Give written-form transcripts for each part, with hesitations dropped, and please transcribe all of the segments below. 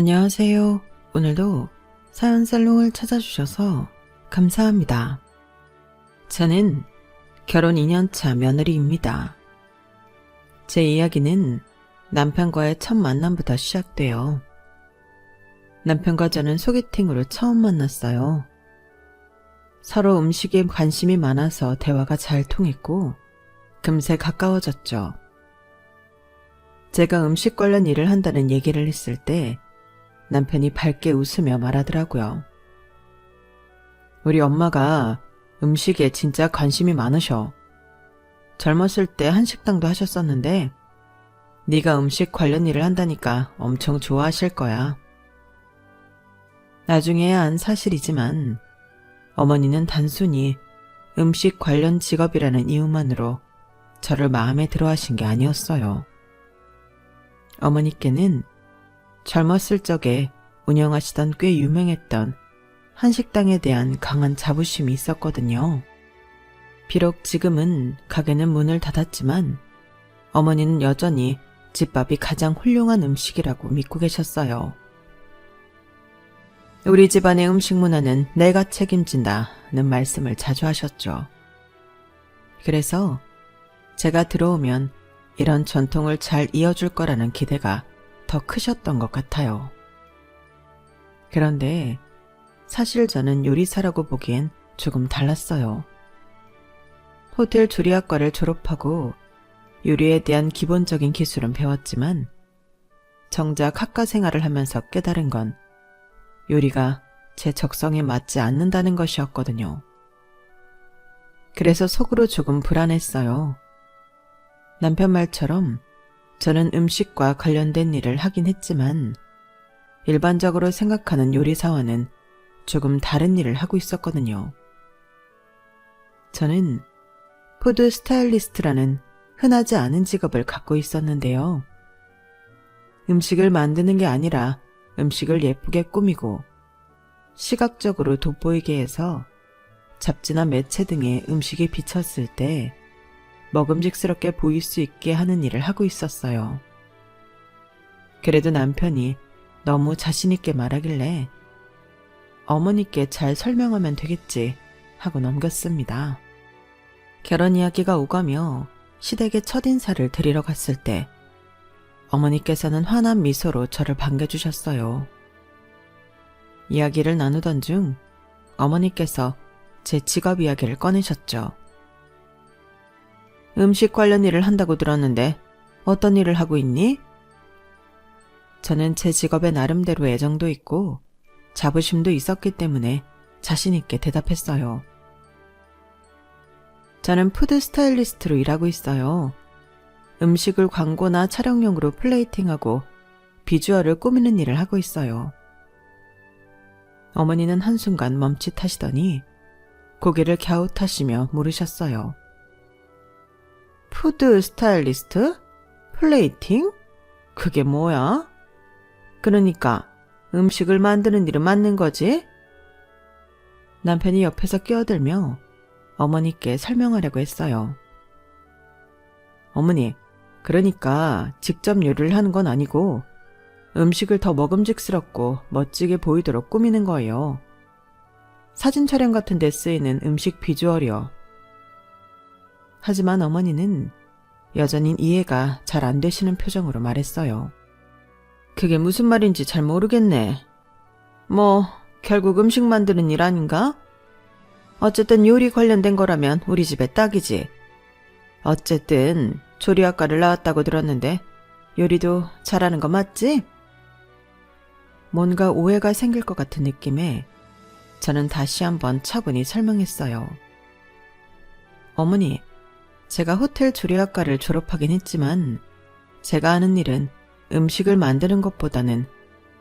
안녕하세요. 오늘도 사연살롱을 찾아주셔서 감사합니다. 저는 결혼 2년차 며느리입니다. 제 이야기는 남편과의 첫 만남부터 시작돼요. 남편과 저는 소개팅으로 처음 만났어요. 서로 음식에 관심이 많아서 대화가 잘 통했고 금세 가까워졌죠. 제가 음식 관련 일을 한다는 얘기를 했을 때 남편이 밝게 웃으며 말하더라고요. 우리 엄마가 음식에 진짜 관심이 많으셔. 젊었을 때 한식당도 하셨었는데 네가 음식 관련 일을 한다니까 엄청 좋아하실 거야. 나중에야 안 사실이지만 어머니는 단순히 음식 관련 직업이라는 이유만으로 저를 마음에 들어 하신 게 아니었어요. 어머니께는 젊었을 적에 운영하시던 꽤 유명했던 한식당에 대한 강한 자부심이 있었거든요. 비록 지금은 가게는 문을 닫았지만 어머니는 여전히 집밥이 가장 훌륭한 음식이라고 믿고 계셨어요. 우리 집안의 음식 문화는 내가 책임진다는 말씀을 자주 하셨죠. 그래서 제가 들어오면 이런 전통을 잘 이어줄 거라는 기대가 더 크셨던 것 같아요. 그런데 사실 저는 요리사라고 보기엔 조금 달랐어요. 호텔 조리학과를 졸업하고 요리에 대한 기본적인 기술은 배웠지만 정작 학과 생활을 하면서 깨달은 건 요리가 제 적성에 맞지 않는다는 것이었거든요. 그래서 속으로 조금 불안했어요. 남편 말처럼 저는 음식과 관련된 일을 하긴 했지만 일반적으로 생각하는 요리사와는 조금 다른 일을 하고 있었거든요. 저는 푸드 스타일리스트라는 흔하지 않은 직업을 갖고 있었는데요. 음식을 만드는 게 아니라 음식을 예쁘게 꾸미고 시각적으로 돋보이게 해서 잡지나 매체 등에 음식이 비쳤을 때 먹음직스럽게 보일 수 있게 하는 일을 하고 있었어요. 그래도 남편이 너무 자신있게 말하길래 어머니께 잘 설명하면 되겠지 하고 넘겼습니다. 결혼 이야기가 오가며 시댁에 첫인사를 드리러 갔을 때 어머니께서는 환한 미소로 저를 반겨주셨어요. 이야기를 나누던 중 어머니께서 제 직업 이야기를 꺼내셨죠. 음식 관련 일을 한다고 들었는데 어떤 일을 하고 있니? 저는 제 직업에 나름대로 애정도 있고 자부심도 있었기 때문에 자신 있게 대답했어요. 저는 푸드 스타일리스트로 일하고 있어요. 음식을 광고나 촬영용으로 플레이팅하고 비주얼을 꾸미는 일을 하고 있어요. 어머니는 한순간 멈칫하시더니 고개를 갸웃하시며 물으셨어요. 푸드 스타일리스트? 플레이팅? 그게 뭐야? 그러니까 음식을 만드는 일은 맞는 거지? 남편이 옆에서 끼어들며 어머니께 설명하려고 했어요. 어머니, 그러니까 직접 요리를 하는 건 아니고 음식을 더 먹음직스럽고 멋지게 보이도록 꾸미는 거예요. 사진 촬영 같은 데 쓰이는 음식 비주얼이요. 하지만 어머니는 여전히 이해가 잘 안 되시는 표정으로 말했어요. 그게 무슨 말인지 잘 모르겠네. 뭐 결국 음식 만드는 일 아닌가? 어쨌든 요리 관련된 거라면 우리 집에 딱이지. 어쨌든 조리학과를 나왔다고 들었는데 요리도 잘하는 거 맞지? 뭔가 오해가 생길 것 같은 느낌에 저는 다시 한번 차분히 설명했어요. 어머니, 제가 호텔 조리학과를 졸업하긴 했지만 제가 하는 일은 음식을 만드는 것보다는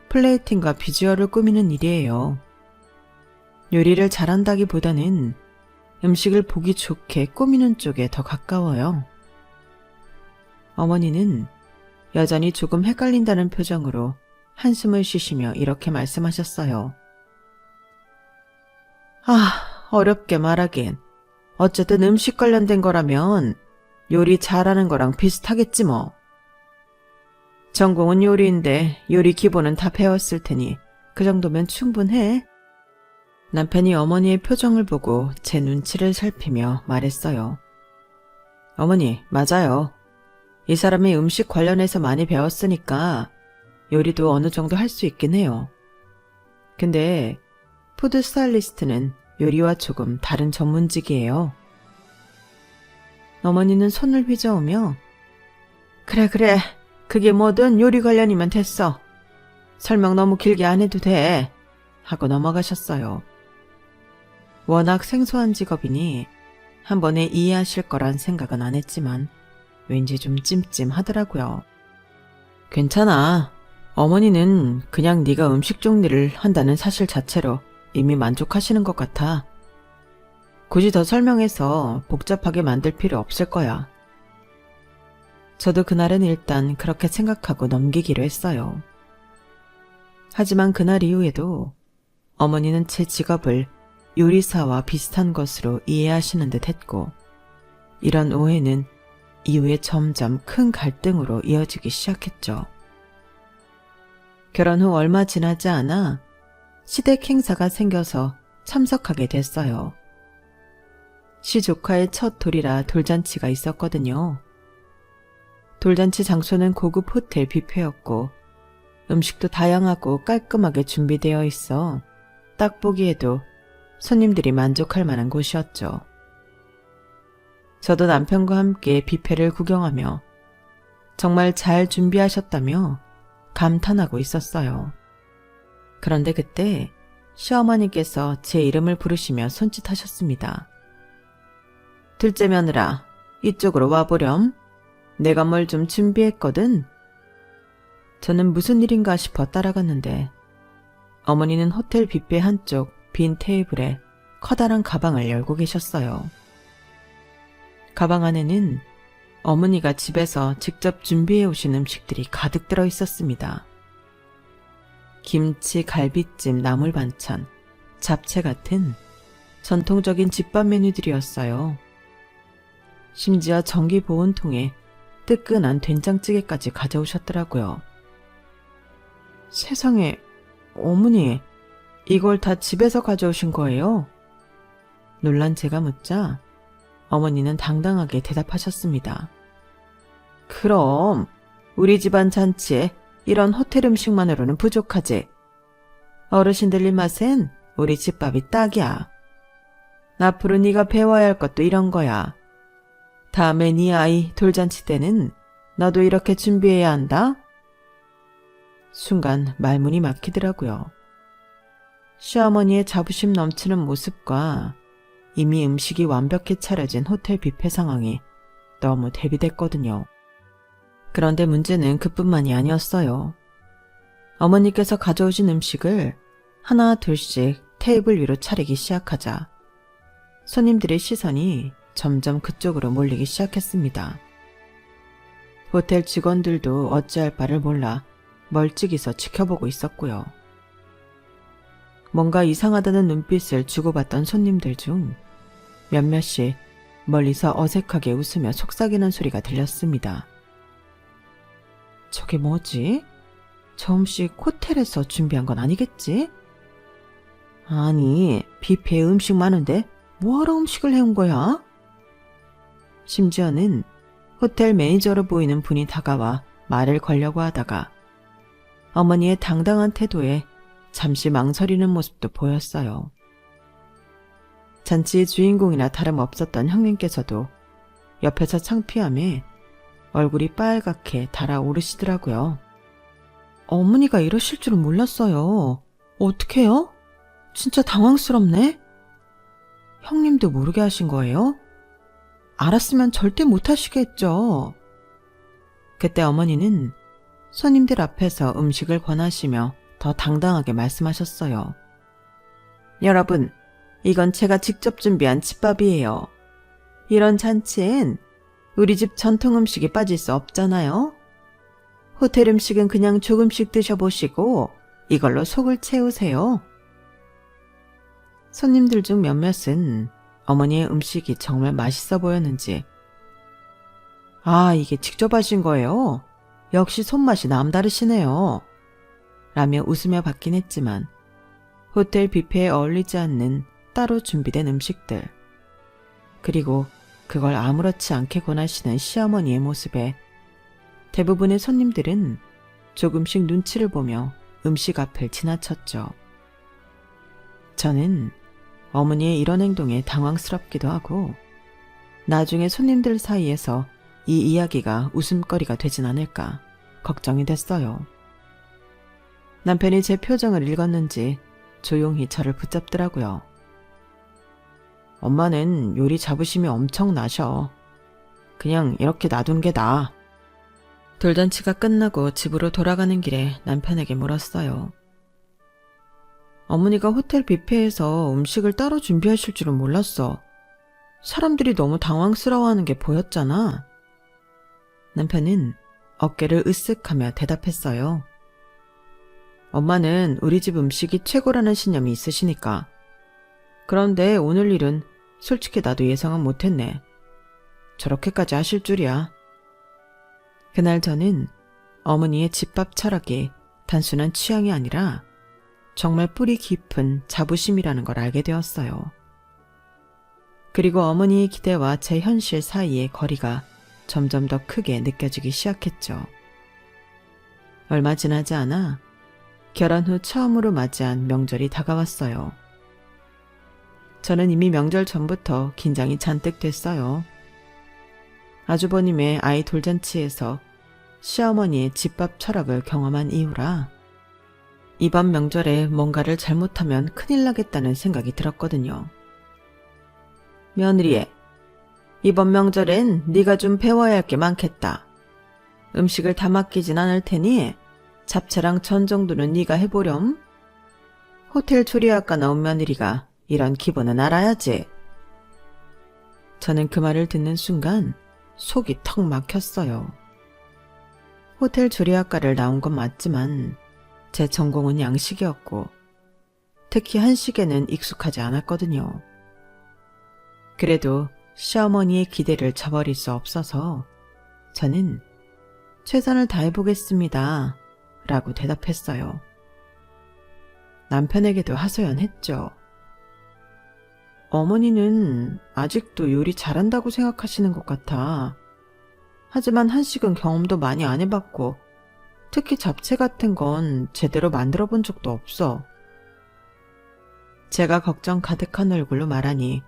플레이팅과 비주얼을 꾸미는 일이에요. 요리를 잘한다기보다는 음식을 보기 좋게 꾸미는 쪽에 더 가까워요. 어머니는 여전히 조금 헷갈린다는 표정으로 한숨을 쉬시며 이렇게 말씀하셨어요. 어렵게 말하긴. 어쨌든 음식 관련된 거라면 요리 잘하는 거랑 비슷하겠지 뭐. 전공은 요리인데 요리 기본은 다 배웠을 테니 그 정도면 충분해. 남편이 어머니의 표정을 보고 제 눈치를 살피며 말했어요. 어머니, 맞아요. 이 사람이 음식 관련해서 많이 배웠으니까 요리도 어느 정도 할 수 있긴 해요. 근데 푸드 스타일리스트는 요리와 조금 다른 전문직이에요. 어머니는 손을 휘저으며 그래, 그게 뭐든 요리 관련이면 됐어. 설명 너무 길게 안 해도 돼. 하고 넘어가셨어요. 워낙 생소한 직업이니 한 번에 이해하실 거란 생각은 안 했지만 왠지 좀 찜찜하더라고요. 괜찮아. 어머니는 그냥 네가 음식 정리를 한다는 사실 자체로 이미 만족하시는 것 같아. 굳이 더 설명해서 복잡하게 만들 필요 없을 거야. 저도 그날은 일단 그렇게 생각하고 넘기기로 했어요. 하지만 그날 이후에도 어머니는 제 직업을 요리사와 비슷한 것으로 이해하시는 듯 했고, 이런 오해는 이후에 점점 큰 갈등으로 이어지기 시작했죠. 결혼 후 얼마 지나지 않아 시댁 행사가 생겨서 참석하게 됐어요. 시조카의 첫 돌이라 돌잔치가 있었거든요. 돌잔치 장소는 고급 호텔 뷔페였고 음식도 다양하고 깔끔하게 준비되어 있어 딱 보기에도 손님들이 만족할 만한 곳이었죠. 저도 남편과 함께 뷔페를 구경하며 정말 잘 준비하셨다며 감탄하고 있었어요. 그런데 그때 시어머니께서 제 이름을 부르시며 손짓하셨습니다. 둘째 며느라, 이쪽으로 와보렴. 내가 뭘 좀 준비했거든. 저는 무슨 일인가 싶어 따라갔는데 어머니는 호텔 뷔페 한쪽 빈 테이블에 커다란 가방을 열고 계셨어요. 가방 안에는 어머니가 집에서 직접 준비해 오신 음식들이 가득 들어 있었습니다. 김치, 갈비찜, 나물 반찬, 잡채 같은 전통적인 집밥 메뉴들이었어요. 심지어 전기 보온통에 뜨끈한 된장찌개까지 가져오셨더라고요. 세상에, 어머니, 이걸 다 집에서 가져오신 거예요? 놀란 제가 묻자 어머니는 당당하게 대답하셨습니다. 그럼 우리 집안 잔치에 이런 호텔 음식만으로는 부족하지. 어르신들 입맛엔 우리 집밥이 딱이야. 앞으로 네가 배워야 할 것도 이런 거야. 다음에 네 아이 돌잔치 때는 너도 이렇게 준비해야 한다. 순간 말문이 막히더라고요. 시어머니의 자부심 넘치는 모습과 이미 음식이 완벽히 차려진 호텔 뷔페 상황이 너무 대비됐거든요. 그런데 문제는 그뿐만이 아니었어요. 어머니께서 가져오신 음식을 하나 둘씩 테이블 위로 차리기 시작하자 손님들의 시선이 점점 그쪽으로 몰리기 시작했습니다. 호텔 직원들도 어찌할 바를 몰라 멀찍이서 지켜보고 있었고요. 뭔가 이상하다는 눈빛을 주고받던 손님들 중 몇몇이 멀리서 어색하게 웃으며 속삭이는 소리가 들렸습니다. 저게 뭐지? 저 음식 호텔에서 준비한 건 아니겠지? 아니, 뷔페에 음식 많은데 뭐하러 음식을 해온 거야? 심지어는 호텔 매니저로 보이는 분이 다가와 말을 걸려고 하다가 어머니의 당당한 태도에 잠시 망설이는 모습도 보였어요. 잔치의 주인공이나 다름없었던 형님께서도 옆에서 창피함에 얼굴이 빨갛게 달아오르시더라고요. 어머니가 이러실 줄은 몰랐어요. 어떡해요? 진짜 당황스럽네. 형님도 모르게 하신 거예요? 알았으면 절대 못하시겠죠. 그때 어머니는 손님들 앞에서 음식을 권하시며 더 당당하게 말씀하셨어요. 여러분, 이건 제가 직접 준비한 집밥이에요. 이런 잔치엔 우리 집 전통 음식이 빠질 수 없잖아요. 호텔 음식은 그냥 조금씩 드셔보시고 이걸로 속을 채우세요. 손님들 중 몇몇은 어머니의 음식이 정말 맛있어 보였는지 이게 직접 하신 거예요? 역시 손맛이 남다르시네요. 라며 웃으며 받긴 했지만 호텔 뷔페에 어울리지 않는 따로 준비된 음식들, 그리고 그걸 아무렇지 않게 권하시는 시어머니의 모습에 대부분의 손님들은 조금씩 눈치를 보며 음식 앞을 지나쳤죠. 저는 어머니의 이런 행동에 당황스럽기도 하고 나중에 손님들 사이에서 이 이야기가 웃음거리가 되진 않을까 걱정이 됐어요. 남편이 제 표정을 읽었는지 조용히 저를 붙잡더라고요. 엄마는 요리 자부심이 엄청나셔. 그냥 이렇게 놔둔 게 나아. 돌잔치가 끝나고 집으로 돌아가는 길에 남편에게 물었어요. 어머니가 호텔 뷔페에서 음식을 따로 준비하실 줄은 몰랐어. 사람들이 너무 당황스러워하는 게 보였잖아. 남편은 어깨를 으쓱하며 대답했어요. 엄마는 우리 집 음식이 최고라는 신념이 있으시니까. 그런데 오늘 일은 솔직히 나도 예상은 못했네. 저렇게까지 하실 줄이야. 그날 저는 어머니의 집밥 철학이 단순한 취향이 아니라 정말 뿌리 깊은 자부심이라는 걸 알게 되었어요. 그리고 어머니의 기대와 제 현실 사이의 거리가 점점 더 크게 느껴지기 시작했죠. 얼마 지나지 않아 결혼 후 처음으로 맞이한 명절이 다가왔어요. 저는 이미 명절 전부터 긴장이 잔뜩 됐어요. 아주버님의 아이 돌잔치에서 시어머니의 집밥 철학을 경험한 이후라 이번 명절에 뭔가를 잘못하면 큰일 나겠다는 생각이 들었거든요. 며느리, 이번 명절엔 네가 좀 배워야 할 게 많겠다. 음식을 다 맡기진 않을 테니 잡채랑 전 정도는 네가 해보렴. 호텔 조리학과 나온 며느리가 이런 기본은 알아야지. 저는 그 말을 듣는 순간 속이 턱 막혔어요. 호텔 조리학과를 나온 건 맞지만 제 전공은 양식이었고 특히 한식에는 익숙하지 않았거든요. 그래도 시어머니의 기대를 저버릴 수 없어서 저는 최선을 다해보겠습니다 라고 대답했어요. 남편에게도 하소연했죠. 어머니는 아직도 요리 잘한다고 생각하시는 것 같아. 하지만 한식은 경험도 많이 안 해봤고 특히 잡채 같은 건 제대로 만들어 본 적도 없어. 제가 걱정 가득한 얼굴로 말하니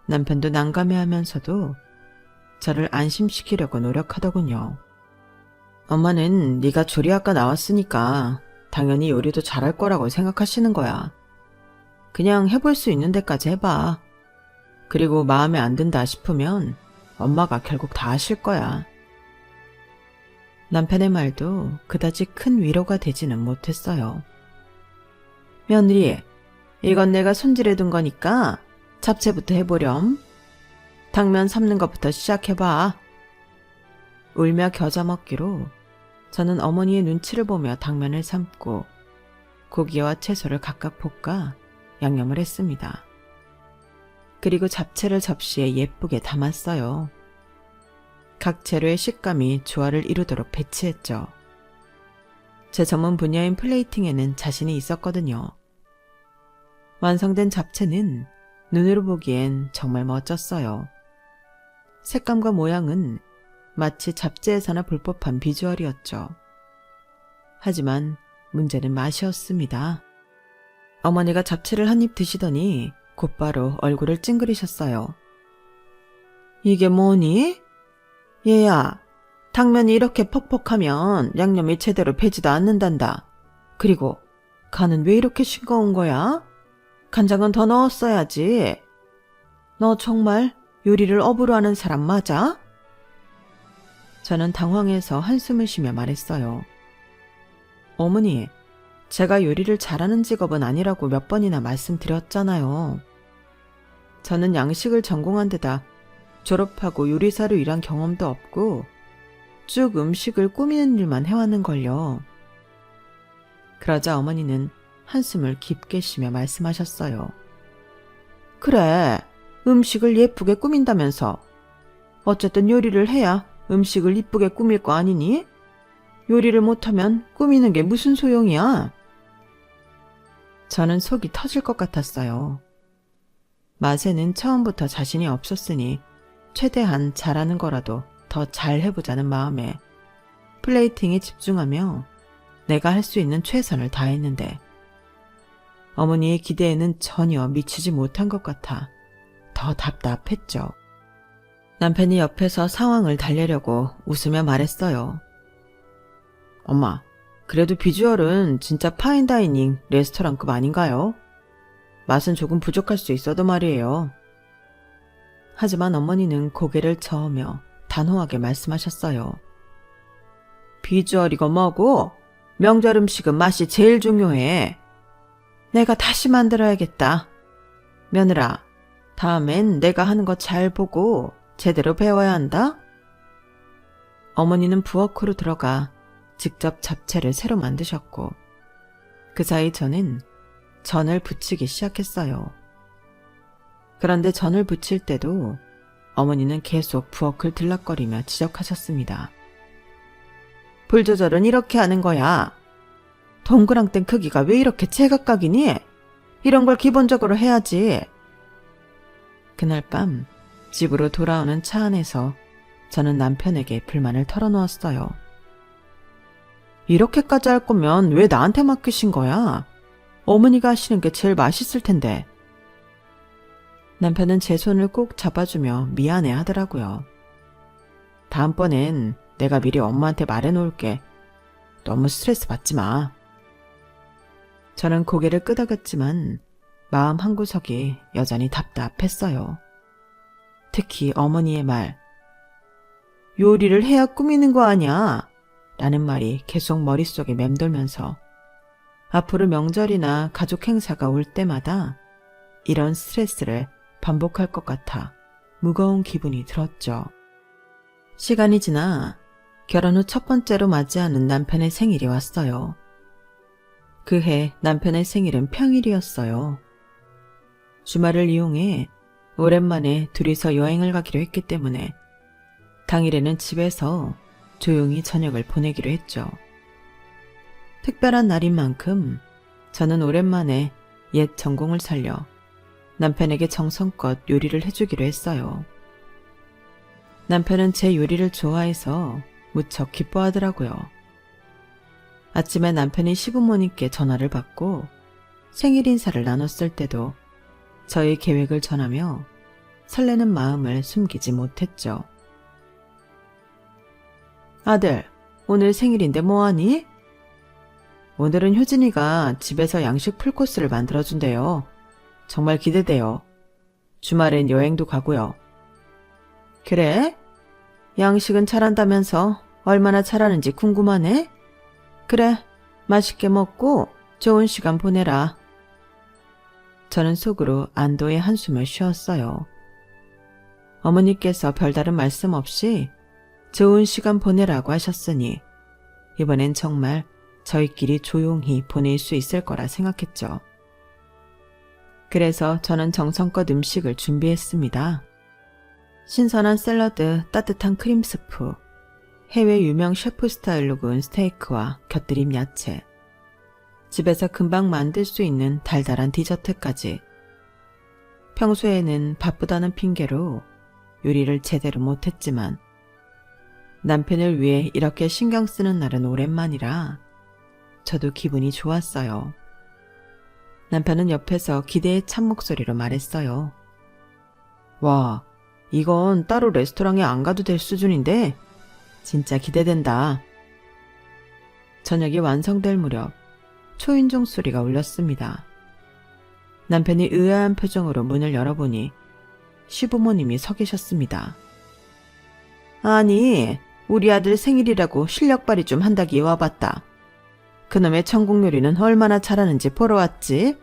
남편도 난감해하면서도 저를 안심시키려고 노력하더군요. 엄마는 네가 조리학과 나왔으니까 당연히 요리도 잘할 거라고 생각하시는 거야. 그냥 해볼 수 있는 데까지 해봐. 그리고 마음에 안 든다 싶으면 엄마가 결국 다 하실 거야. 남편의 말도 그다지 큰 위로가 되지는 못했어요. 며느리, 이건 내가 손질해둔 거니까 잡채부터 해보렴. 당면 삶는 것부터 시작해봐. 울며 겨자 먹기로 저는 어머니의 눈치를 보며 당면을 삶고 고기와 채소를 각각 볶아 양념을 했습니다. 그리고 잡채를 접시에 예쁘게 담았어요. 각 재료의 식감이 조화를 이루도록 배치했죠. 제 전문 분야인 플레이팅에는 자신이 있었거든요. 완성된 잡채는 눈으로 보기엔 정말 멋졌어요. 색감과 모양은 마치 잡지에서나 볼 법한 비주얼이었죠. 하지만 문제는 맛이었습니다. 어머니가 잡채를 한 입 드시더니 곧바로 얼굴을 찡그리셨어요. 이게 뭐니? 얘야, 당면이 이렇게 퍽퍽하면 양념이 제대로 배지도 않는단다. 그리고 간은 왜 이렇게 싱거운 거야? 간장은 더 넣었어야지. 너 정말 요리를 업으로 하는 사람 맞아? 저는 당황해서 한숨을 쉬며 말했어요. 어머니, 제가 요리를 잘하는 직업은 아니라고 몇 번이나 말씀드렸잖아요. 저는 양식을 전공한 데다 졸업하고 요리사로 일한 경험도 없고 쭉 음식을 꾸미는 일만 해왔는걸요. 그러자 어머니는 한숨을 깊게 쉬며 말씀하셨어요. 그래, 음식을 예쁘게 꾸민다면서. 어쨌든 요리를 해야 음식을 이쁘게 꾸밀 거 아니니? 요리를 못하면 꾸미는 게 무슨 소용이야? 저는 속이 터질 것 같았어요. 맛에는 처음부터 자신이 없었으니 최대한 잘하는 거라도 더 잘 해보자는 마음에 플레이팅에 집중하며 내가 할 수 있는 최선을 다했는데 어머니의 기대에는 전혀 미치지 못한 것 같아 더 답답했죠. 남편이 옆에서 상황을 달래려고 웃으며 말했어요. 엄마, 그래도 비주얼은 진짜 파인다이닝 레스토랑급 아닌가요? 맛은 조금 부족할 수 있어도 말이에요. 하지만 어머니는 고개를 저으며 단호하게 말씀하셨어요. 비주얼이고 뭐고 명절 음식은 맛이 제일 중요해. 내가 다시 만들어야겠다. 며느라, 다음엔 내가 하는 거 잘 보고 제대로 배워야 한다. 어머니는 부엌으로 들어가 직접 잡채를 새로 만드셨고 그 사이 저는 전을 부치기 시작했어요. 그런데 전을 부칠 때도 어머니는 계속 부엌을 들락거리며 지적하셨습니다. 불 조절은 이렇게 하는 거야. 동그랑땡 크기가 왜 이렇게 제각각이니? 이런 걸 기본적으로 해야지. 그날 밤 집으로 돌아오는 차 안에서 저는 남편에게 불만을 털어놓았어요. 이렇게까지 할 거면 왜 나한테 맡기신 거야? 어머니가 하시는 게 제일 맛있을 텐데. 남편은 제 손을 꼭 잡아주며 미안해 하더라고요. 다음번엔 내가 미리 엄마한테 말해놓을게. 너무 스트레스 받지 마. 저는 고개를 끄덕였지만 마음 한구석이 여전히 답답했어요. 특히 어머니의 말. 요리를 해야 꾸미는 거 아냐? 라는 말이 계속 머릿속에 맴돌면서 앞으로 명절이나 가족 행사가 올 때마다 이런 스트레스를 반복할 것 같아 무거운 기분이 들었죠. 시간이 지나 결혼 후 첫 번째로 맞이하는 남편의 생일이 왔어요. 그해 남편의 생일은 평일이었어요. 주말을 이용해 오랜만에 둘이서 여행을 가기로 했기 때문에 당일에는 집에서 조용히 저녁을 보내기로 했죠. 특별한 날인 만큼 저는 오랜만에 옛 전공을 살려 남편에게 정성껏 요리를 해주기로 했어요. 남편은 제 요리를 좋아해서 무척 기뻐하더라고요. 아침에 남편이 시부모님께 전화를 받고 생일 인사를 나눴을 때도 저의 계획을 전하며 설레는 마음을 숨기지 못했죠. 아들, 오늘 생일인데 뭐하니? 오늘은 효진이가 집에서 양식 풀코스를 만들어준대요. 정말 기대돼요. 주말엔 여행도 가고요. 그래? 양식은 잘한다면서 얼마나 잘하는지 궁금하네? 그래, 맛있게 먹고 좋은 시간 보내라. 저는 속으로 안도의 한숨을 쉬었어요. 어머니께서 별다른 말씀 없이 좋은 시간 보내라고 하셨으니 이번엔 정말 저희끼리 조용히 보낼 수 있을 거라 생각했죠. 그래서 저는 정성껏 음식을 준비했습니다. 신선한 샐러드, 따뜻한 크림 스프, 해외 유명 셰프 스타일로 구운 스테이크와 곁들임 야채, 집에서 금방 만들 수 있는 달달한 디저트까지. 평소에는 바쁘다는 핑계로 요리를 제대로 못했지만 남편을 위해 이렇게 신경 쓰는 날은 오랜만이라 저도 기분이 좋았어요. 남편은 옆에서 기대에 찬 목소리로 말했어요. 와, 이건 따로 레스토랑에 안 가도 될 수준인데 진짜 기대된다. 저녁이 완성될 무렵 초인종 소리가 울렸습니다. 남편이 의아한 표정으로 문을 열어보니 시부모님이 서 계셨습니다. 아니, 우리 아들 생일이라고 실력 발휘 좀 한다기에 와봤다. 그놈의 천국 요리는 얼마나 잘하는지 보러 왔지?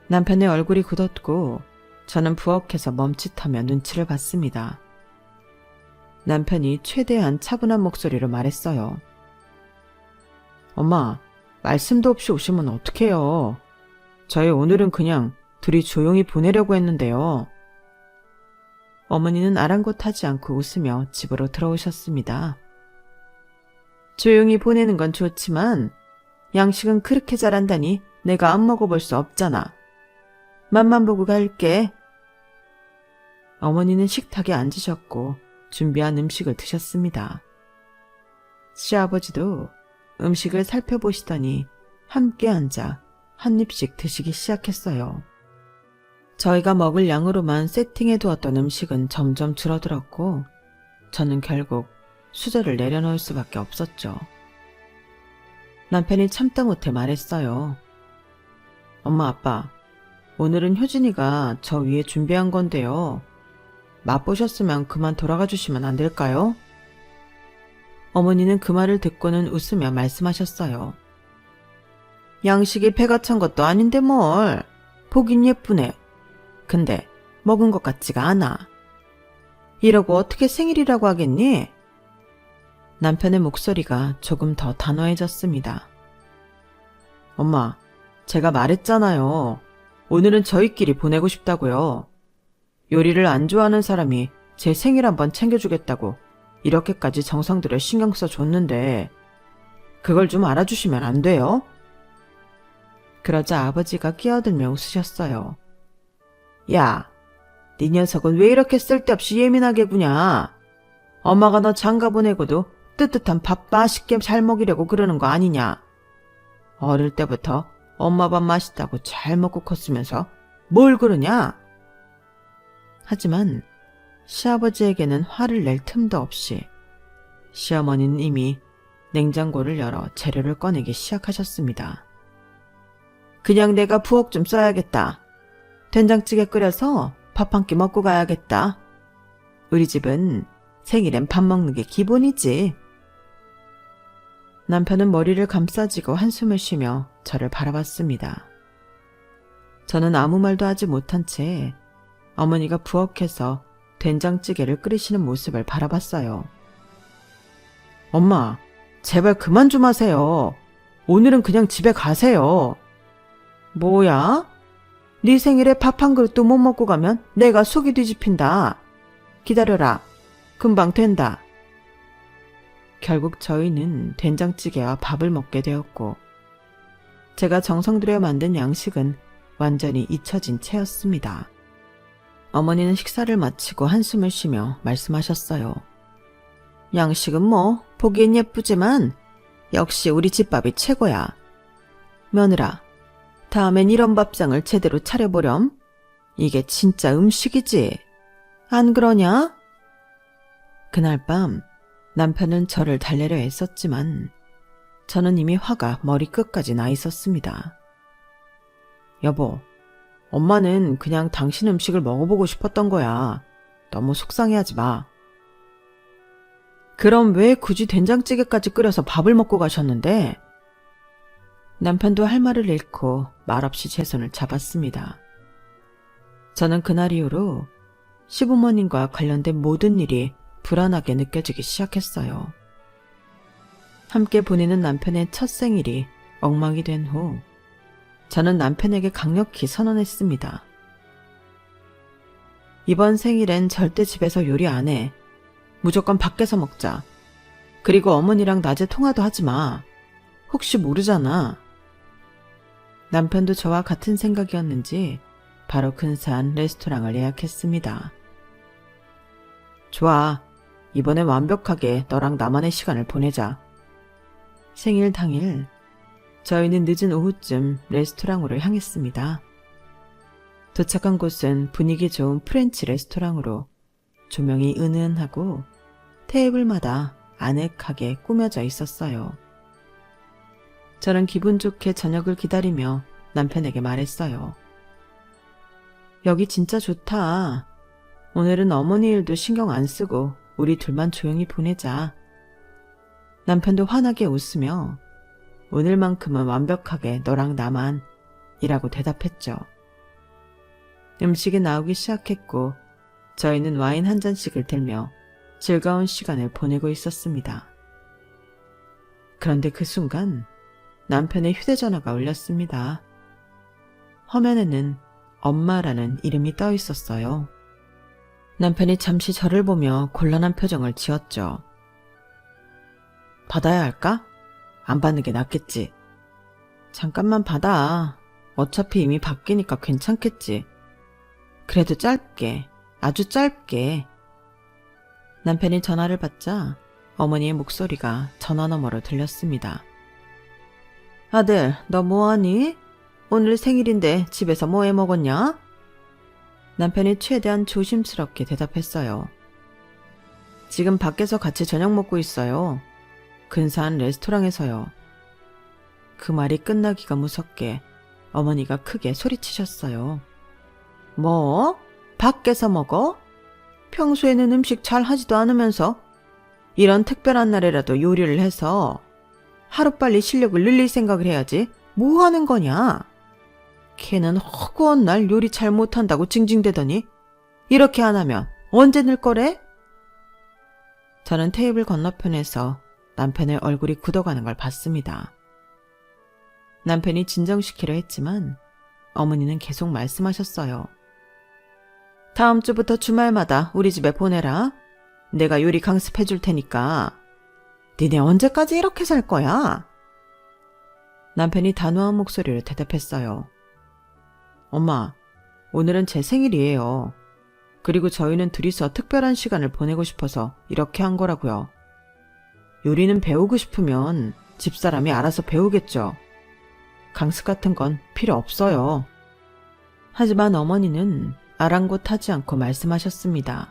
남편의 얼굴이 굳었고 저는 부엌에서 멈칫하며 눈치를 봤습니다. 남편이 최대한 차분한 목소리로 말했어요. 엄마, 말씀도 없이 오시면 어떡해요. 저희 오늘은 그냥 둘이 조용히 보내려고 했는데요. 어머니는 아랑곳하지 않고 웃으며 집으로 들어오셨습니다. 조용히 보내는 건 좋지만 양식은 그렇게 잘한다니 내가 안 먹어볼 수 없잖아. 맛만 보고 갈게. 어머니는 식탁에 앉으셨고 준비한 음식을 드셨습니다. 시아버지도 음식을 살펴보시더니 함께 앉아 한 입씩 드시기 시작했어요. 저희가 먹을 양으로만 세팅해 두었던 음식은 점점 줄어들었고 저는 결국 수저를 내려놓을 수밖에 없었죠. 남편이 참다 못해 말했어요. 엄마, 아빠, 오늘은 효진이가 저 위에 준비한 건데요. 맛보셨으면 그만 돌아가 주시면 안 될까요? 어머니는 그 말을 듣고는 웃으며 말씀하셨어요. 양식이 배가 찬 것도 아닌데 뭘. 보긴 예쁘네. 근데 먹은 것 같지가 않아. 이러고 어떻게 생일이라고 하겠니? 남편의 목소리가 조금 더 단호해졌습니다. 엄마, 제가 말했잖아요. 오늘은 저희끼리 보내고 싶다고요. 요리를 안 좋아하는 사람이 제 생일 한번 챙겨주겠다고 이렇게까지 정성 들여 신경 써줬는데 그걸 좀 알아주시면 안 돼요? 그러자 아버지가 끼어들며 웃으셨어요. 야, 네 녀석은 왜 이렇게 쓸데없이 예민하게 구냐? 엄마가 너 장가 보내고도 뜨뜻한 밥 맛있게 잘 먹이려고 그러는 거 아니냐? 어릴 때부터 엄마 밥 맛있다고 잘 먹고 컸으면서 뭘 그러냐? 하지만 시아버지에게는 화를 낼 틈도 없이 시어머니는 이미 냉장고를 열어 재료를 꺼내기 시작하셨습니다. 그냥 내가 부엌 좀 써야겠다. 된장찌개 끓여서 밥 한 끼 먹고 가야겠다. 우리 집은 생일엔 밥 먹는 게 기본이지. 남편은 머리를 감싸쥐고 한숨을 쉬며 저를 바라봤습니다. 저는 아무 말도 하지 못한 채 어머니가 부엌에서 된장찌개를 끓이시는 모습을 바라봤어요. 엄마, 제발 그만 좀 하세요. 오늘은 그냥 집에 가세요. 뭐야? 네 생일에 밥 한 그릇도 못 먹고 가면 내가 속이 뒤집힌다. 기다려라. 금방 된다. 결국 저희는 된장찌개와 밥을 먹게 되었고 제가 정성 들여 만든 양식은 완전히 잊혀진 채였습니다. 어머니는 식사를 마치고 한숨을 쉬며 말씀하셨어요. 양식은 뭐 보기엔 예쁘지만 역시 우리 집밥이 최고야. 며느라, 다음엔 이런 밥상을 제대로 차려보렴. 이게 진짜 음식이지. 안 그러냐? 그날 밤 남편은 저를 달래려 애썼지만 저는 이미 화가 머리끝까지 나 있었습니다. 여보, 엄마는 그냥 당신 음식을 먹어보고 싶었던 거야. 너무 속상해하지 마. 그럼 왜 굳이 된장찌개까지 끓여서 밥을 먹고 가셨는데? 남편도 할 말을 잃고 말없이 제 손을 잡았습니다. 저는 그날 이후로 시부모님과 관련된 모든 일이 불안하게 느껴지기 시작했어요. 함께 보내는 남편의 첫 생일이 엉망이 된 후 저는 남편에게 강력히 선언했습니다. 이번 생일엔 절대 집에서 요리 안 해. 무조건 밖에서 먹자. 그리고 어머니랑 낮에 통화도 하지 마. 혹시 모르잖아. 남편도 저와 같은 생각이었는지 바로 근사한 레스토랑을 예약했습니다. 좋아. 이번엔 완벽하게 너랑 나만의 시간을 보내자. 생일 당일 저희는 늦은 오후쯤 레스토랑으로 향했습니다. 도착한 곳은 분위기 좋은 프렌치 레스토랑으로 조명이 은은하고 테이블마다 아늑하게 꾸며져 있었어요. 저는 기분 좋게 저녁을 기다리며 남편에게 말했어요. 여기 진짜 좋다. 오늘은 어머니 일도 신경 안 쓰고 우리 둘만 조용히 보내자. 남편도 환하게 웃으며 오늘만큼은 완벽하게 너랑 나만 이라고 대답했죠. 음식이 나오기 시작했고 저희는 와인 한 잔씩을 들며 즐거운 시간을 보내고 있었습니다. 그런데 그 순간 남편의 휴대전화가 울렸습니다. 화면에는 엄마라는 이름이 떠 있었어요. 남편이 잠시 저를 보며 곤란한 표정을 지었죠. 받아야 할까? 안 받는 게 낫겠지. 잠깐만 받아. 어차피 이미 바뀌니까 괜찮겠지. 그래도 짧게, 아주 짧게. 남편이 전화를 받자 어머니의 목소리가 전화 너머로 들렸습니다. 아들, 너 뭐하니? 오늘 생일인데 집에서 뭐 해 먹었냐? 남편이 최대한 조심스럽게 대답했어요. 지금 밖에서 같이 저녁 먹고 있어요. 근사한 레스토랑에서요. 그 말이 끝나기가 무섭게 어머니가 크게 소리치셨어요. 뭐? 밖에서 먹어? 평소에는 음식 잘 하지도 않으면서 이런 특별한 날에라도 요리를 해서 하루빨리 실력을 늘릴 생각을 해야지. 뭐 하는 거냐? 걔는 허구한 날 요리 잘 못한다고 징징대더니 이렇게 안 하면 언제 늘 거래? 저는 테이블 건너편에서 남편의 얼굴이 굳어가는 걸 봤습니다. 남편이 진정시키려 했지만 어머니는 계속 말씀하셨어요. 다음 주부터 주말마다 우리 집에 보내라. 내가 요리 강습해 줄 테니까. 니네 언제까지 이렇게 살 거야? 남편이 단호한 목소리로 대답했어요. 엄마, 오늘은 제 생일이에요. 그리고 저희는 둘이서 특별한 시간을 보내고 싶어서 이렇게 한 거라고요. 요리는 배우고 싶으면 집사람이 알아서 배우겠죠. 강습 같은 건 필요 없어요. 하지만 어머니는 아랑곳하지 않고 말씀하셨습니다.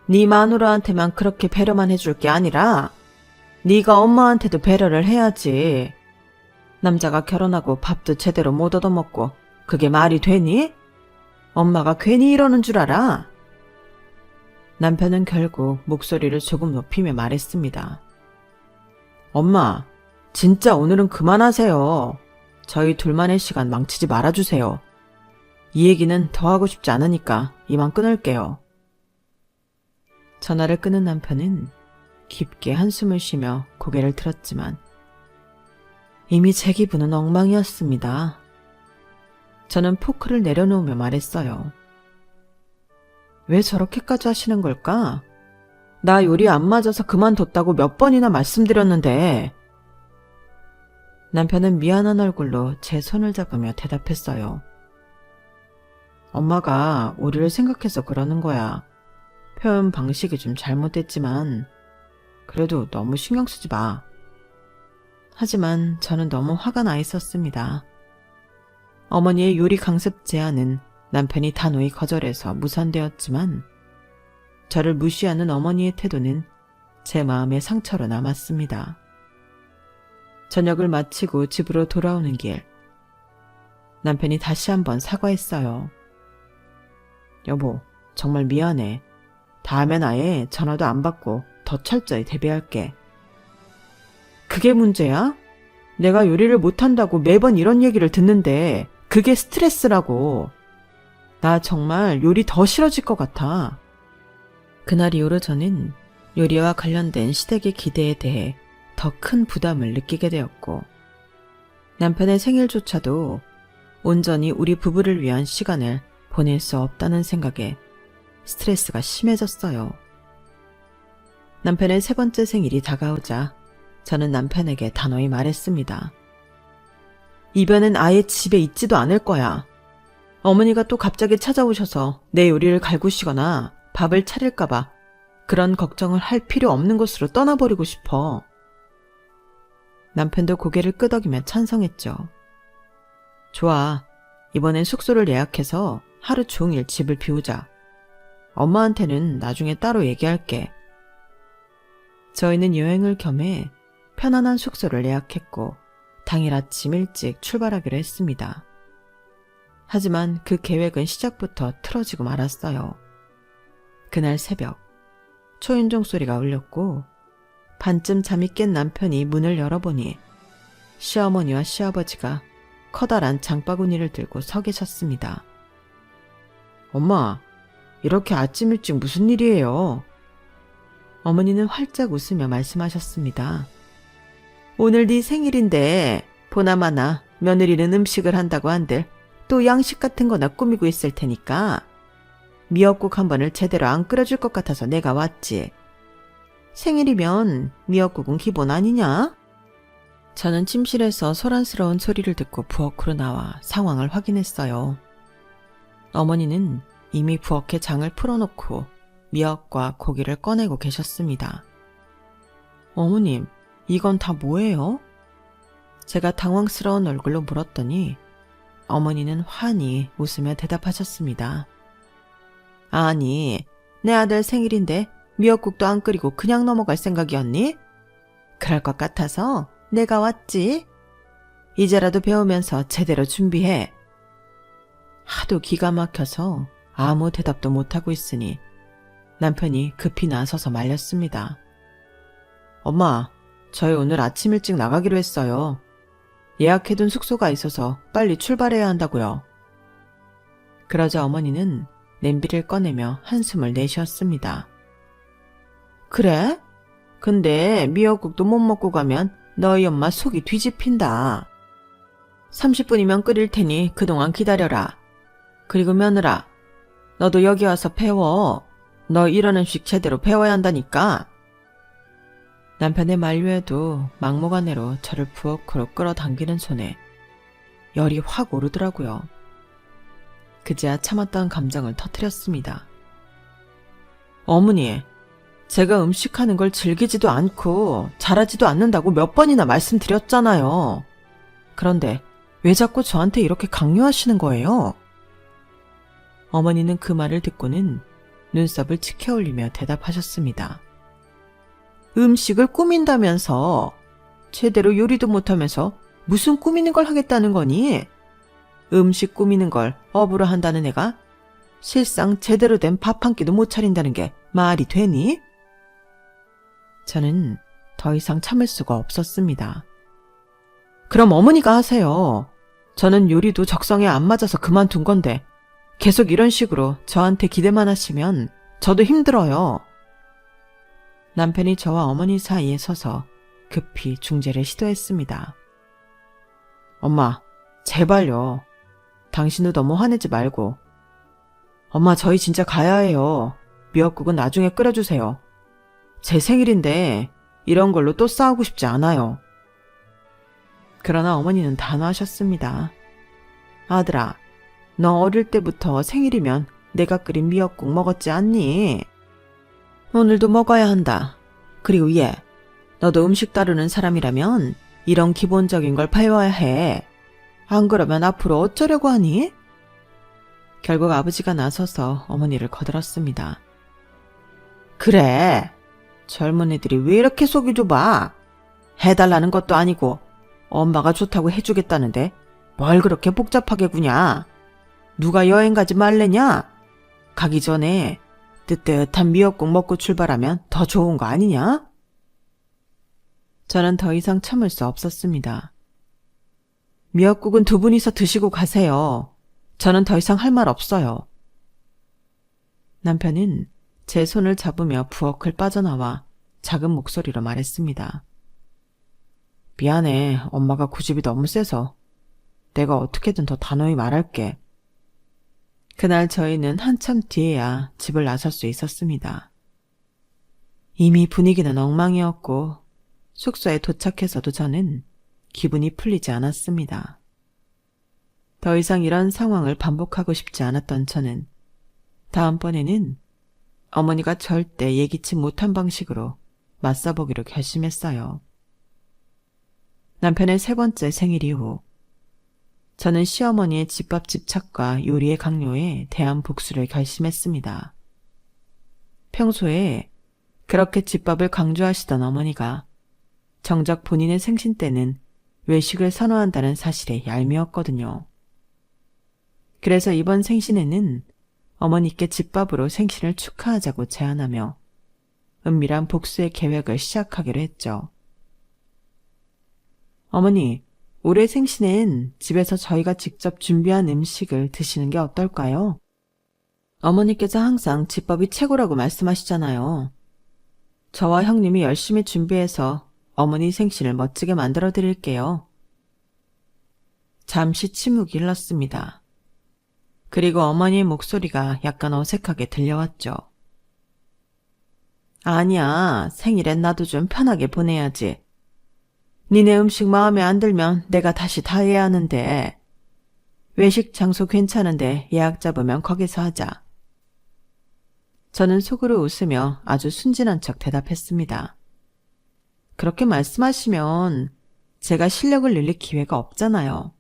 네 마누라한테만 그렇게 배려만 해줄 게 아니라 네가 엄마한테도 배려를 해야지. 남자가 결혼하고 밥도 제대로 못 얻어먹고 그게 말이 되니? 엄마가 괜히 이러는 줄 알아? 남편은 결국 목소리를 조금 높이며 말했습니다. 엄마, 진짜 오늘은 그만하세요. 저희 둘만의 시간 망치지 말아주세요. 이 얘기는 더 하고 싶지 않으니까 이만 끊을게요. 전화를 끊은 남편은 깊게 한숨을 쉬며 고개를 들었지만 이미 제 기분은 엉망이었습니다. 저는 포크를 내려놓으며 말했어요. 왜 저렇게까지 하시는 걸까? 나 요리 안 맞아서 그만뒀다고 몇 번이나 말씀드렸는데. 남편은 미안한 얼굴로 제 손을 잡으며 대답했어요. 엄마가 우리를 생각해서 그러는 거야. 표현 방식이 좀 잘못됐지만 그래도 너무 신경 쓰지 마. 하지만 저는 너무 화가 나 있었습니다. 어머니의 요리 강습 제안은 남편이 단호히 거절해서 무산되었지만 저를 무시하는 어머니의 태도는 제 마음의 상처로 남았습니다. 저녁을 마치고 집으로 돌아오는 길, 남편이 다시 한번 사과했어요. 여보, 정말 미안해. 다음엔 아예 전화도 안 받고 더 철저히 대비할게. 그게 문제야? 내가 요리를 못한다고 매번 이런 얘기를 듣는데 그게 스트레스라고. 나 정말 요리 더 싫어질 것 같아. 그날 이후로 저는 요리와 관련된 시댁의 기대에 대해 더 큰 부담을 느끼게 되었고 남편의 생일조차도 온전히 우리 부부를 위한 시간을 보낼 수 없다는 생각에 스트레스가 심해졌어요. 남편의 세 번째 생일이 다가오자 저는 남편에게 단호히 말했습니다. 이번엔 아예 집에 있지도 않을 거야. 어머니가 또 갑자기 찾아오셔서 내 요리를 갈구시거나 밥을 차릴까봐 그런 걱정을 할 필요 없는 곳으로 떠나버리고 싶어. 남편도 고개를 끄덕이며 찬성했죠. 좋아. 이번엔 숙소를 예약해서 하루 종일 집을 비우자. 엄마한테는 나중에 따로 얘기할게. 저희는 여행을 겸해 편안한 숙소를 예약했고 당일 아침 일찍 출발하기로 했습니다. 하지만 그 계획은 시작부터 틀어지고 말았어요. 그날 새벽, 초인종 소리가 울렸고 반쯤 잠이 깬 남편이 문을 열어보니 시어머니와 시아버지가 커다란 장바구니를 들고 서 계셨습니다. 엄마, 이렇게 아침 일찍 무슨 일이에요? 어머니는 활짝 웃으며 말씀하셨습니다. 오늘 네 생일인데 보나마나 며느리는 음식을 한다고 한들 또 양식 같은 거나 꾸미고 있을 테니까 미역국 한 번을 제대로 안 끓여줄 것 같아서 내가 왔지. 생일이면 미역국은 기본 아니냐? 저는 침실에서 소란스러운 소리를 듣고 부엌으로 나와 상황을 확인했어요. 어머니는 이미 부엌에 장을 풀어놓고 미역과 고기를 꺼내고 계셨습니다. 어머님, 이건 다 뭐예요? 제가 당황스러운 얼굴로 물었더니 어머니는 환히 웃으며 대답하셨습니다. 아니, 내 아들 생일인데 미역국도 안 끓이고 그냥 넘어갈 생각이었니? 그럴 것 같아서 내가 왔지. 이제라도 배우면서 제대로 준비해. 하도 기가 막혀서 아무 대답도 못하고 있으니 남편이 급히 나서서 말렸습니다. 엄마, 저희 오늘 아침 일찍 나가기로 했어요. 예약해둔 숙소가 있어서 빨리 출발해야 한다고요. 그러자 어머니는 냄비를 꺼내며 한숨을 내쉬었습니다. 그래? 근데 미역국도 못 먹고 가면 너희 엄마 속이 뒤집힌다. 30분이면 끓일 테니 그동안 기다려라. 그리고 며느라, 너도 여기 와서 배워. 너 이런 음식 제대로 배워야 한다니까. 남편의 만류에도 막무가내로 저를 부엌으로 끌어당기는 손에 열이 확 오르더라고요. 그제야 참았던 감정을 터뜨렸습니다. 어머니, 제가 음식하는 걸 즐기지도 않고 잘하지도 않는다고 몇 번이나 말씀드렸잖아요. 그런데 왜 자꾸 저한테 이렇게 강요하시는 거예요? 어머니는 그 말을 듣고는 눈썹을 치켜올리며 대답하셨습니다. 음식을 꾸민다면서 제대로 요리도 못하면서 무슨 꾸미는 걸 하겠다는 거니? 음식 꾸미는 걸 업으로 한다는 애가 실상 제대로 된 밥 한 끼도 못 차린다는 게 말이 되니? 저는 더 이상 참을 수가 없었습니다. 그럼 어머니가 하세요. 저는 요리도 적성에 안 맞아서 그만둔 건데 계속 이런 식으로 저한테 기대만 하시면 저도 힘들어요. 남편이 저와 어머니 사이에 서서 급히 중재를 시도했습니다. 엄마, 제발요. 당신도 너무 화내지 말고. 엄마, 저희 진짜 가야 해요. 미역국은 나중에 끓여주세요. 제 생일인데 이런 걸로 또 싸우고 싶지 않아요. 그러나 어머니는 단호하셨습니다. 아들아, 너 어릴 때부터 생일이면 내가 끓인 미역국 먹었지 않니? 오늘도 먹어야 한다. 그리고 얘, 너도 음식 다루는 사람이라면 이런 기본적인 걸 배워야 해. 안 그러면 앞으로 어쩌려고 하니? 결국 아버지가 나서서 어머니를 거들었습니다. 그래, 젊은 애들이 왜 이렇게 속이 좁아? 해달라는 것도 아니고 엄마가 좋다고 해주겠다는데 뭘 그렇게 복잡하게 구냐? 누가 여행 가지 말래냐? 가기 전에 뜨뜻한 미역국 먹고 출발하면 더 좋은 거 아니냐? 저는 더 이상 참을 수 없었습니다. 미역국은 두 분이서 드시고 가세요. 저는 더 이상 할 말 없어요. 남편은 제 손을 잡으며 부엌을 빠져나와 작은 목소리로 말했습니다. 미안해, 엄마가 고집이 너무 세서. 내가 어떻게든 더 단호히 말할게. 그날 저희는 한참 뒤에야 집을 나설 수 있었습니다. 이미 분위기는 엉망이었고 숙소에 도착해서도 저는 기분이 풀리지 않았습니다. 더 이상 이런 상황을 반복하고 싶지 않았던 저는 다음번에는 어머니가 절대 예기치 못한 방식으로 맞서보기로 결심했어요. 남편의 세 번째 생일 이후 저는 시어머니의 집밥 집착과 요리의 강요에 대한 복수를 결심했습니다. 평소에 그렇게 집밥을 강조하시던 어머니가 정작 본인의 생신 때는 외식을 선호한다는 사실에 얄미웠거든요. 그래서 이번 생신에는 어머니께 집밥으로 생신을 축하하자고 제안하며 은밀한 복수의 계획을 시작하기로 했죠. 어머니, 올해 생신엔 집에서 저희가 직접 준비한 음식을 드시는 게 어떨까요? 어머니께서 항상 집밥이 최고라고 말씀하시잖아요. 저와 형님이 열심히 준비해서 어머니 생신을 멋지게 만들어 드릴게요. 잠시 침묵이 흘렀습니다. 그리고 어머니의 목소리가 약간 어색하게 들려왔죠. 아니야, 생일엔 나도 좀 편하게 보내야지. 니네 음식 마음에 안 들면 내가 다시 다 해야 하는데. 외식 장소 괜찮은데 예약 잡으면 거기서 하자. 저는 속으로 웃으며 아주 순진한 척 대답했습니다. 그렇게 말씀하시면 제가 실력을 늘릴 기회가 없잖아요.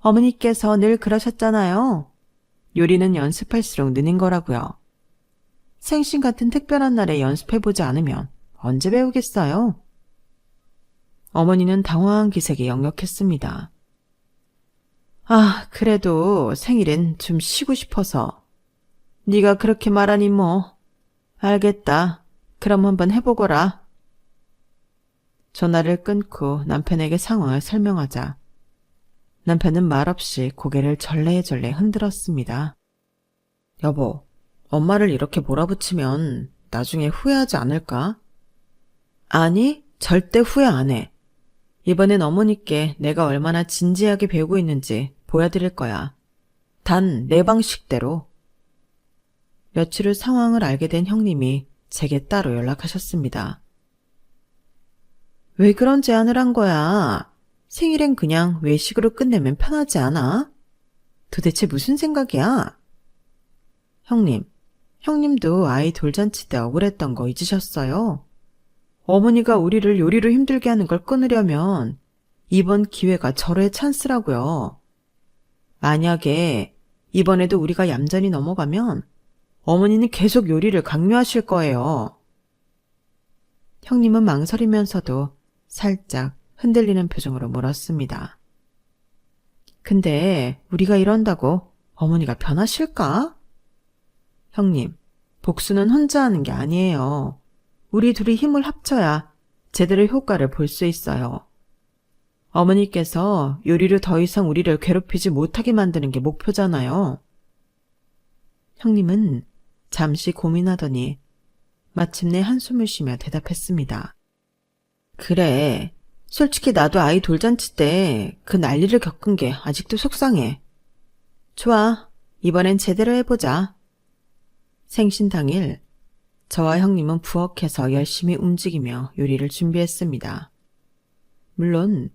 어머니께서 늘 그러셨잖아요. 요리는 연습할수록 느는 거라고요. 생신 같은 특별한 날에 연습해보지 않으면 언제 배우겠어요? 어머니는 당황한 기색이 역력했습니다. 아, 그래도 생일엔 좀 쉬고 싶어서. 네가 그렇게 말하니 뭐. 알겠다. 그럼 한번 해보거라. 전화를 끊고 남편에게 상황을 설명하자 남편은 말없이 고개를 절레절레 흔들었습니다. 여보, 엄마를 이렇게 몰아붙이면 나중에 후회하지 않을까? 아니, 절대 후회 안 해. 이번엔 어머니께 내가 얼마나 진지하게 배우고 있는지 보여드릴 거야. 단 내 방식대로. 며칠 후 상황을 알게 된 형님이 제게 따로 연락하셨습니다. 왜 그런 제안을 한 거야? 생일엔 그냥 외식으로 끝내면 편하지 않아? 도대체 무슨 생각이야? 형님, 형님도 아이 돌잔치 때 억울했던 거 잊으셨어요? 어머니가 우리를 요리로 힘들게 하는 걸 끊으려면 이번 기회가 절호의 찬스라고요. 만약에 이번에도 우리가 얌전히 넘어가면 어머니는 계속 요리를 강요하실 거예요. 형님은 망설이면서도 살짝 흔들리는 표정으로 물었습니다. 근데 우리가 이런다고 어머니가 변하실까? 형님, 복수는 혼자 하는 게 아니에요. 우리 둘이 힘을 합쳐야 제대로 효과를 볼 수 있어요. 어머니께서 요리로 더 이상 우리를 괴롭히지 못하게 만드는 게 목표잖아요. 형님은 잠시 고민하더니 마침내 한숨을 쉬며 대답했습니다. 그래, 솔직히 나도 아이 돌잔치 때 그 난리를 겪은 게 아직도 속상해. 좋아, 이번엔 제대로 해보자. 생신 당일 저와 형님은 부엌에서 열심히 움직이며 요리를 준비했습니다. 물론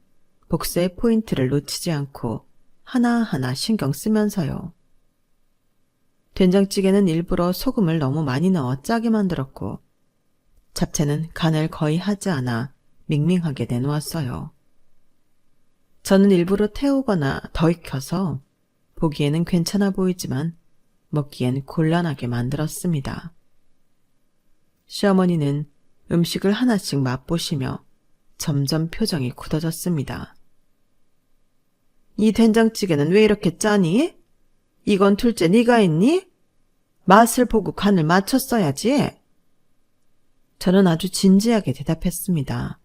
복수의 포인트를 놓치지 않고 하나하나 신경 쓰면서요. 된장찌개는 일부러 소금을 너무 많이 넣어 짜게 만들었고 잡채는 간을 거의 하지 않아 밍밍하게 내놓았어요. 저는 일부러 태우거나 더 익혀서 보기에는 괜찮아 보이지만 먹기엔 곤란하게 만들었습니다. 시어머니는 음식을 하나씩 맛보시며 점점 표정이 굳어졌습니다. 이 된장찌개는 왜 이렇게 짜니? 이건 둘째 네가 했니? 맛을 보고 간을 맞췄어야지. 저는 아주 진지하게 대답했습니다.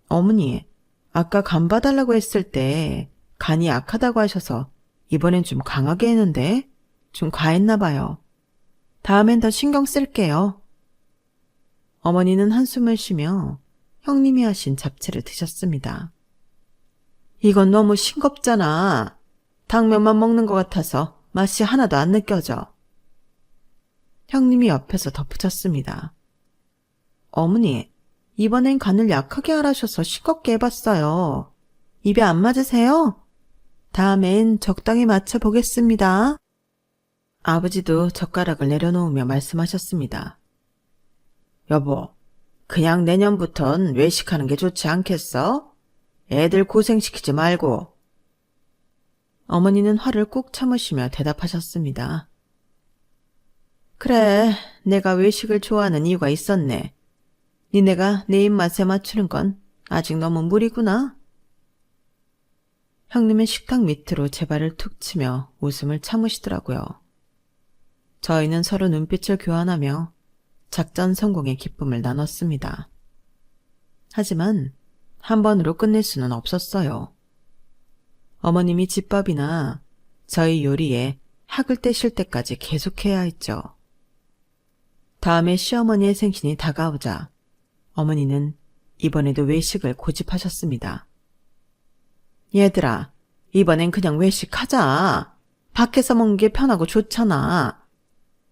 어머니, 아까 간 봐달라고 했을 때 간이 약하다고 하셔서 이번엔 좀 강하게 했는데 좀 과했나 봐요. 다음엔 더 신경 쓸게요. 어머니는 한숨을 쉬며 형님이 하신 잡채를 드셨습니다. 이건 너무 싱겁잖아. 당면만 먹는 것 같아서 맛이 하나도 안 느껴져. 형님이 옆에서 덧붙였습니다. 어머니, 이번엔 간을 약하게 하라셔서 싱겁게 해봤어요. 입에 안 맞으세요? 다음엔 적당히 맞춰보겠습니다. 아버지도 젓가락을 내려놓으며 말씀하셨습니다. 여보, 그냥 내년부턴 외식하는 게 좋지 않겠어? 애들 고생시키지 말고. 어머니는 화를 꾹 참으시며 대답하셨습니다. 그래, 내가 외식을 좋아하는 이유가 있었네. 니네가 내 입맛에 맞추는 건 아직 너무 무리구나. 형님은 식탁 밑으로 제 발을 툭 치며 웃음을 참으시더라고요. 저희는 서로 눈빛을 교환하며 작전 성공의 기쁨을 나눴습니다. 하지만 한 번으로 끝낼 수는 없었어요. 어머님이 집밥이나 저희 요리에 학을 떼실 때까지 계속해야 했죠. 다음에 시어머니의 생신이 다가오자 어머니는 이번에도 외식을 고집하셨습니다. 얘들아, 이번엔 그냥 외식하자. 밖에서 먹는 게 편하고 좋잖아.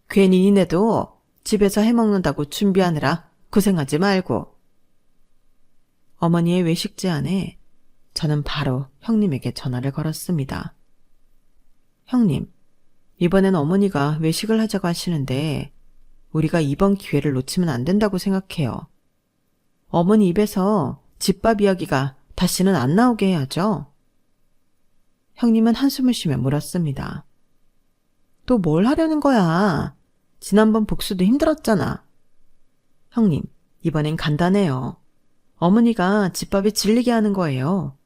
괜히 니네도 집에서 해먹는다고 준비하느라 고생하지 말고. 어머니의 외식 제안에 저는 바로 형님에게 전화를 걸었습니다. 형님, 이번엔 어머니가 외식을 하자고 하시는데 우리가 이번 기회를 놓치면 안 된다고 생각해요. 어머니 입에서 집밥 이야기가 다시는 안 나오게 해야죠. 형님은 한숨을 쉬며 물었습니다. 또 뭘 하려는 거야? 지난번 복수도 힘들었잖아. 형님, 이번엔 간단해요. 어머니가 집밥에 질리게 하는 거예요.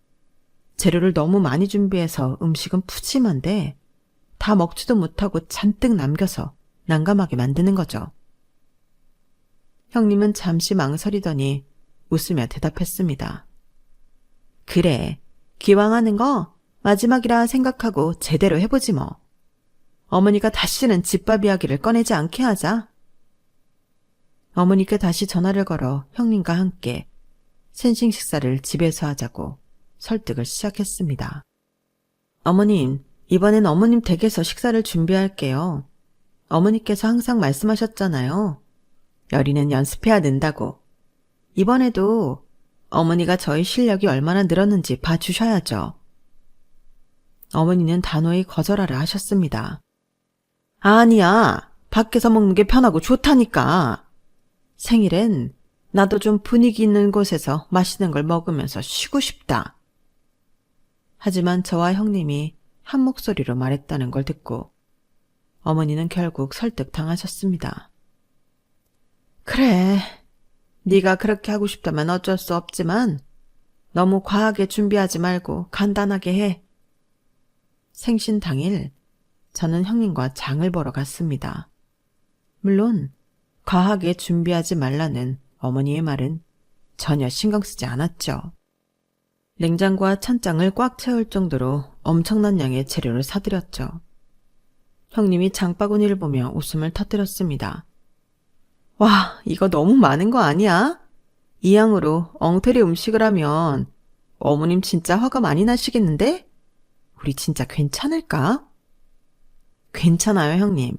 재료를 너무 많이 준비해서 음식은 푸짐한데 다 먹지도 못하고 잔뜩 남겨서 난감하게 만드는 거죠. 형님은 잠시 망설이더니 웃으며 대답했습니다. 그래, 기왕 하는 거 마지막이라 생각하고 제대로 해보지 뭐. 어머니가 다시는 집밥 이야기를 꺼내지 않게 하자. 어머니께 다시 전화를 걸어 형님과 함께 sen싱 식사를 집에서 하자고 설득을 시작했습니다. 어머님, 이번엔 어머님 댁에서 식사를 준비할게요. 어머니께서 항상 말씀하셨잖아요. 요리는 연습해야 된다고. 이번에도 어머니가 저희 실력이 얼마나 늘었는지 봐주셔야죠. 어머니는 단호히 거절하려 하셨습니다. 아니야, 밖에서 먹는 게 편하고 좋다니까. 생일엔 나도 좀 분위기 있는 곳에서 맛있는 걸 먹으면서 쉬고 싶다. 하지만 저와 형님이 한 목소리로 말했다는 걸 듣고 어머니는 결국 설득당하셨습니다. 그래, 네가 그렇게 하고 싶다면 어쩔 수 없지만 너무 과하게 준비하지 말고 간단하게 해. 생신 당일 저는 형님과 장을 보러 갔습니다. 물론 과하게 준비하지 말라는 어머니의 말은 전혀 신경 쓰지 않았죠. 냉장고와 찬장을 꽉 채울 정도로 엄청난 양의 재료를 사들였죠. 형님이 장바구니를 보며 웃음을 터뜨렸습니다. 와, 이거 너무 많은 거 아니야? 이 양으로 엉터리 음식을 하면 어머님 진짜 화가 많이 나시겠는데? 우리 진짜 괜찮을까? 괜찮아요, 형님.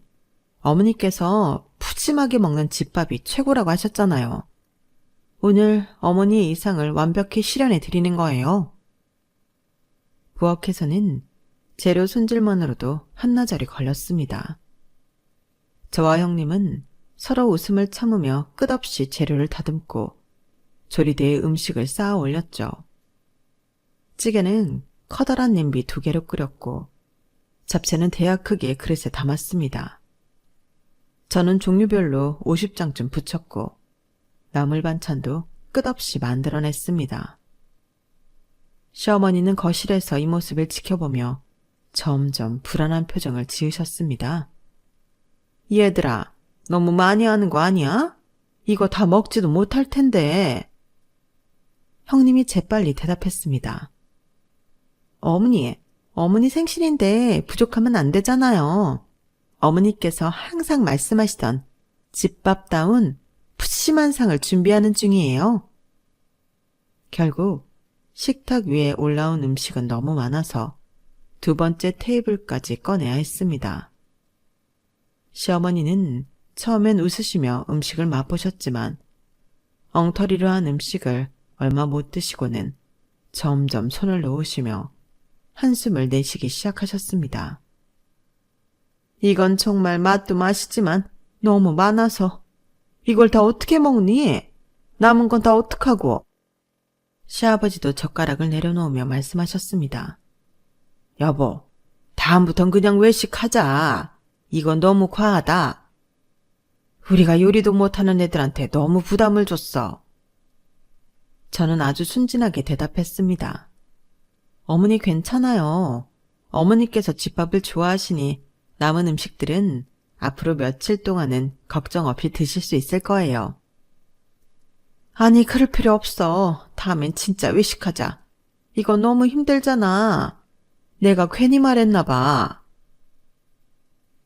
어머니께서 푸짐하게 먹는 집밥이 최고라고 하셨잖아요. 오늘 어머니의 이상을 완벽히 실현해 드리는 거예요. 부엌에서는 재료 손질만으로도 한나절이 걸렸습니다. 저와 형님은 서로 웃음을 참으며 끝없이 재료를 다듬고 조리대에 음식을 쌓아 올렸죠. 찌개는 커다란 냄비 2개로 끓였고 잡채는 대야 크기의 그릇에 담았습니다. 저는 종류별로 50장쯤 부쳤고 나물 반찬도 끝없이 만들어냈습니다. 시어머니는 거실에서 이 모습을 지켜보며 점점 불안한 표정을 지으셨습니다. 얘들아, 너무 많이 하는 거 아니야? 이거 다 먹지도 못할 텐데. 형님이 재빨리 대답했습니다. 어머니 생신인데 부족하면 안 되잖아요. 어머니께서 항상 말씀하시던 집밥다운 푸짐한 상을 준비하는 중이에요. 결국 식탁 위에 올라온 음식은 너무 많아서 2번째 테이블까지 꺼내야 했습니다. 시어머니는 처음엔 웃으시며 음식을 맛보셨지만 엉터리로 한 음식을 얼마 못 드시고는 점점 손을 놓으시며 한숨을 내쉬기 시작하셨습니다. 이건 정말 맛도 맛이지만 너무 많아서 이걸 다 어떻게 먹니? 남은 건 다 어떡하고? 시아버지도 젓가락을 내려놓으며 말씀하셨습니다. 여보, 다음부턴 그냥 외식하자. 이건 너무 과하다. 우리가 요리도 못하는 애들한테 너무 부담을 줬어. 저는 아주 순진하게 대답했습니다. 어머니 괜찮아요. 어머니께서 집밥을 좋아하시니 남은 음식들은 앞으로 며칠 동안은 걱정 없이 드실 수 있을 거예요. 아니, 그럴 필요 없어. 다음엔 진짜 외식하자. 이거 너무 힘들잖아. 내가 괜히 말했나 봐.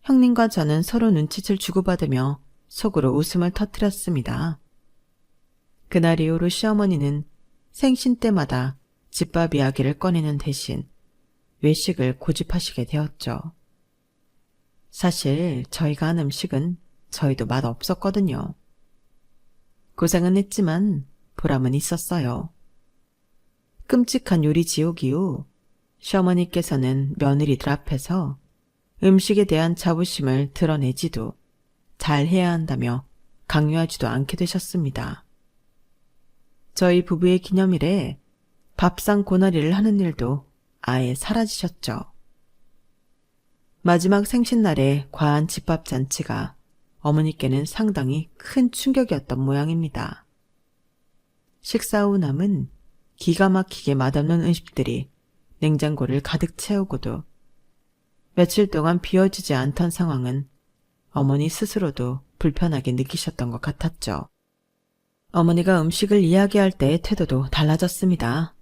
형님과 저는 서로 눈짓을 주고받으며 속으로 웃음을 터뜨렸습니다. 그날 이후로 시어머니는 생신 때마다 집밥 이야기를 꺼내는 대신 외식을 고집하시게 되었죠. 사실 저희가 한 음식은 저희도 맛 없었거든요. 고생은 했지만 보람은 있었어요. 끔찍한 요리 지옥 이후 시어머니께서는 며느리들 앞에서 음식에 대한 자부심을 드러내지도 잘해야 한다며 강요하지도 않게 되셨습니다. 저희 부부의 기념일에 밥상 고나리를 하는 일도 아예 사라지셨죠. 마지막 생신날의 과한 집밥 잔치가 어머니께는 상당히 큰 충격이었던 모양입니다. 식사 후 남은 기가 막히게 맛없는 음식들이 냉장고를 가득 채우고도 며칠 동안 비워지지 않던 상황은 어머니 스스로도 불편하게 느끼셨던 것 같았죠. 어머니가 음식을 이야기할 때의 태도도 달라졌습니다.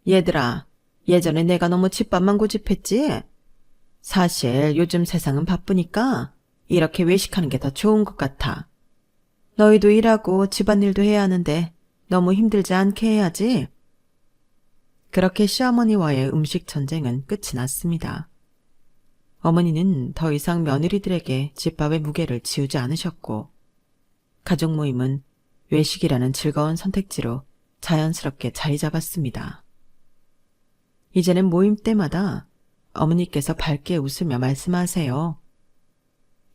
얘들아, 예전에 내가 너무 집밥만 고집했지? 사실 요즘 세상은 바쁘니까 이렇게 외식하는 게 더 좋은 것 같아. 너희도 일하고 집안일도 해야 하는데 너무 힘들지 않게 해야지. 그렇게 시어머니와의 음식 전쟁은 끝이 났습니다. 어머니는 더 이상 며느리들에게 집밥의 무게를 지우지 않으셨고 가족 모임은 외식이라는 즐거운 선택지로 자연스럽게 자리 잡았습니다. 이제는 모임 때마다 어머니께서 밝게 웃으며 말씀하세요.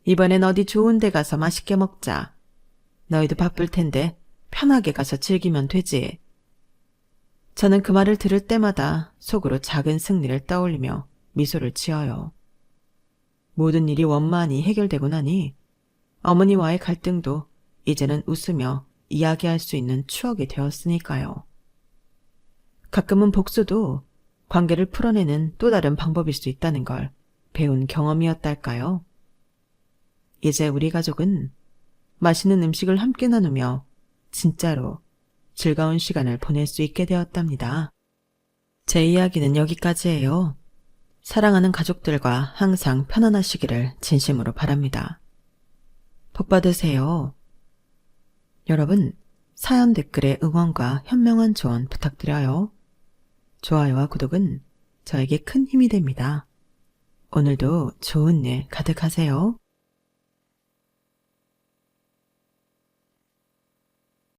이번엔 어디 좋은 데 가서 맛있게 먹자. 너희도 바쁠 텐데 편하게 가서 즐기면 되지. 저는 그 말을 들을 때마다 속으로 작은 승리를 떠올리며 미소를 지어요. 모든 일이 원만히 해결되고 나니 어머니와의 갈등도 이제는 웃으며 이야기할 수 있는 추억이 되었으니까요. 가끔은 복수도 관계를 풀어내는 또 다른 방법일 수 있다는 걸 배운 경험이었달까요? 이제 우리 가족은 맛있는 음식을 함께 나누며 진짜로 즐거운 시간을 보낼 수 있게 되었답니다. 제 이야기는 여기까지예요. 사랑하는 가족들과 항상 편안하시기를 진심으로 바랍니다. 복 받으세요. 여러분, 사연 댓글에 응원과 현명한 조언 부탁드려요. 좋아요와 구독은 저에게 큰 힘이 됩니다. 오늘도 좋은 일 가득하세요.